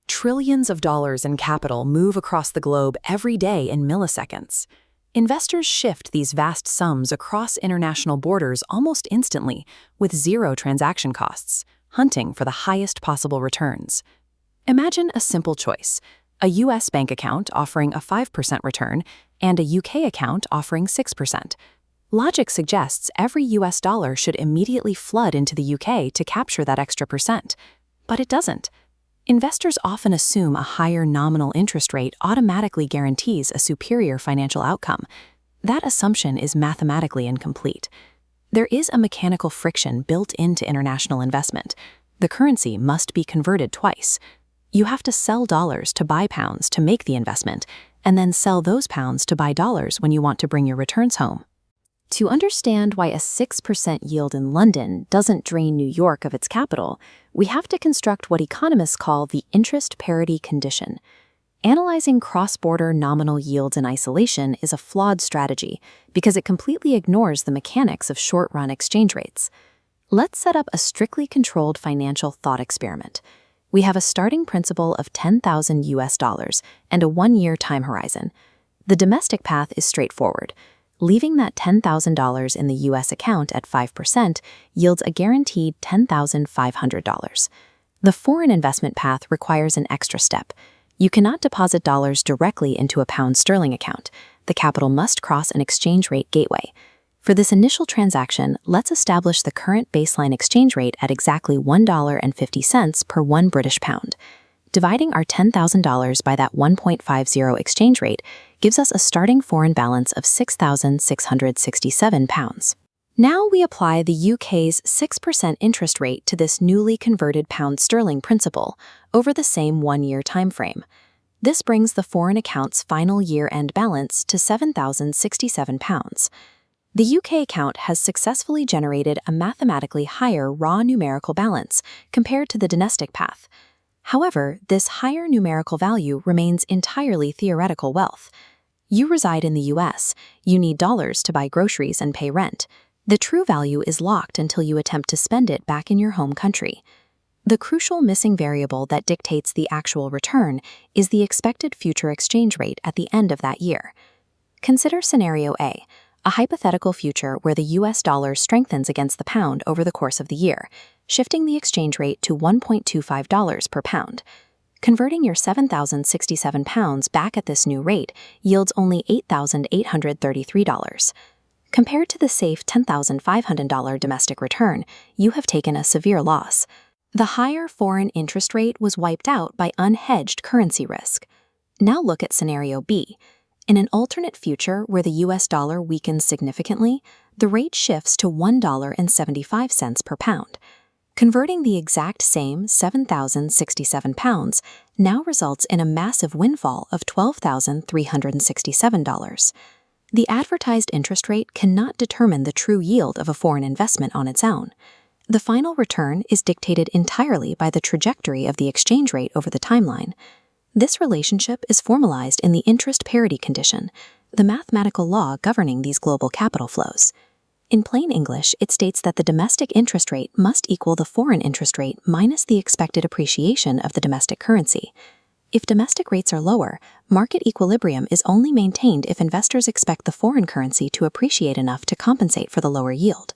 Trillions of dollars in capital move across the globe every day in milliseconds. Investors shift these vast sums across international borders almost instantly, with zero transaction costs, hunting for the highest possible returns. Imagine a simple choice: a US bank account offering a 5% return and a UK account offering 6%. Logic suggests every US dollar should immediately flood into the UK to capture that extra percent. But it doesn't. Investors often assume a higher nominal interest rate automatically guarantees a superior financial outcome. That assumption is mathematically incomplete. There is a mechanical friction built into international investment. The currency must be converted twice. You have to sell dollars to buy pounds to make the investment, and then sell those pounds to buy dollars when you want to bring your returns home. To understand why a 6% yield in London doesn't drain New York of its capital, we have to construct what economists call the interest parity condition. Analyzing cross-border nominal yields in isolation is a flawed strategy because it completely ignores the mechanics of short-run exchange rates. Let's set up a strictly controlled financial thought experiment. We have a starting principal of 10,000 US dollars and a one-year time horizon. The domestic path is straightforward. Leaving that $10,000 in the US account at 5% yields a guaranteed $10,500. The foreign investment path requires an extra step. You cannot deposit dollars directly into a pound sterling account. The capital must cross an exchange rate gateway. For this initial transaction, let's establish the current baseline exchange rate at exactly $1.50 per 1 British pound. Dividing our $10,000 by that 1.50 exchange rate gives us a starting foreign balance of £6,667. Now we apply the UK's 6% interest rate to this newly converted pound sterling principal over the same one-year timeframe. This brings the foreign account's final year-end balance to £7,067. The UK account has successfully generated a mathematically higher raw numerical balance compared to the domestic path. However, this higher numerical value remains entirely theoretical wealth. You reside in the US, you need dollars to buy groceries and pay rent. The true value is locked until you attempt to spend it back in your home country. The crucial missing variable that dictates the actual return is the expected future exchange rate at the end of that year. Consider scenario A, a hypothetical future where the US dollar strengthens against the pound over the course of the year, shifting the exchange rate to $1.25 per pound. Converting your £7,067 back at this new rate yields only $8,833. Compared to the safe $10,500 domestic return, you have taken a severe loss. The higher foreign interest rate was wiped out by unhedged currency risk. Now look at scenario B. In an alternate future where the US dollar weakens significantly, the rate shifts to $1.75 per pound. Converting the exact same £7,067 now results in a massive windfall of $12,367. The advertised interest rate cannot determine the true yield of a foreign investment on its own. The final return is dictated entirely by the trajectory of the exchange rate over the timeline. This relationship is formalized in the interest parity condition, the mathematical law governing these global capital flows. In plain English, it states that the domestic interest rate must equal the foreign interest rate minus the expected appreciation of the domestic currency. If domestic rates are lower, market equilibrium is only maintained if investors expect the foreign currency to appreciate enough to compensate for the lower yield.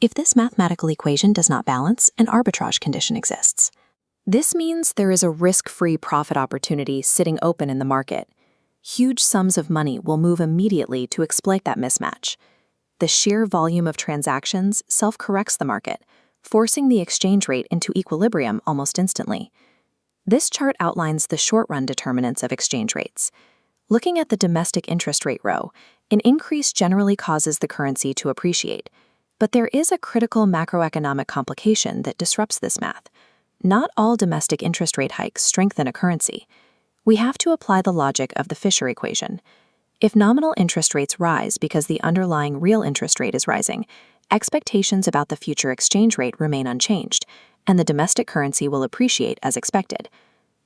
If this mathematical equation does not balance, an arbitrage condition exists. This means there is a risk-free profit opportunity sitting open in the market. Huge sums of money will move immediately to exploit that mismatch. The sheer volume of transactions self-corrects the market, forcing the exchange rate into equilibrium almost instantly. This chart outlines the short-run determinants of exchange rates. Looking at the domestic interest rate row, an increase generally causes the currency to appreciate. But there is a critical macroeconomic complication that disrupts this math. Not all domestic interest rate hikes strengthen a currency. We have to apply the logic of the Fisher equation. If nominal interest rates rise because the underlying real interest rate is rising, expectations about the future exchange rate remain unchanged, and the domestic currency will appreciate as expected.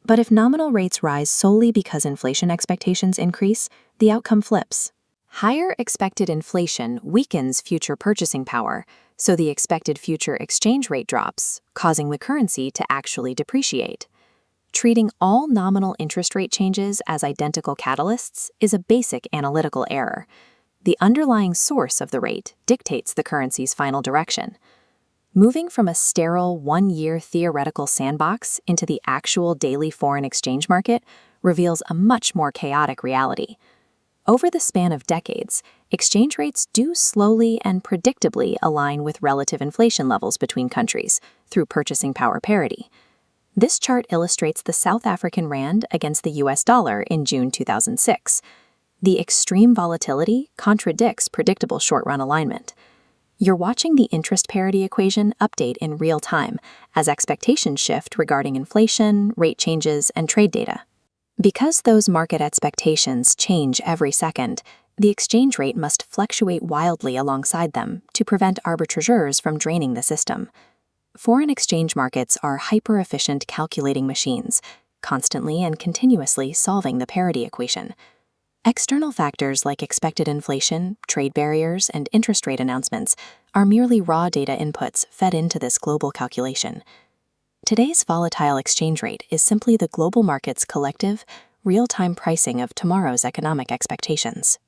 But if nominal rates rise solely because inflation expectations increase, the outcome flips. Higher expected inflation weakens future purchasing power, so the expected future exchange rate drops, causing the currency to actually depreciate. Treating all nominal interest rate changes as identical catalysts is a basic analytical error. The underlying source of the rate dictates the currency's final direction. Moving from a sterile one-year theoretical sandbox into the actual daily foreign exchange market reveals a much more chaotic reality. Over the span of decades, exchange rates do slowly and predictably align with relative inflation levels between countries through purchasing power parity. This chart illustrates the South African rand against the US dollar in June 2006. The extreme volatility contradicts predictable short-run alignment. You're watching the interest parity equation update in real time as expectations shift regarding inflation, rate changes, and trade data. Because those market expectations change every second, the exchange rate must fluctuate wildly alongside them to prevent arbitrageurs from draining the system. Foreign exchange markets are hyper-efficient calculating machines, constantly and continuously solving the parity equation. External factors like expected inflation, trade barriers, and interest rate announcements are merely raw data inputs fed into this global calculation. Today's volatile exchange rate is simply the global market's collective, real-time pricing of tomorrow's economic expectations.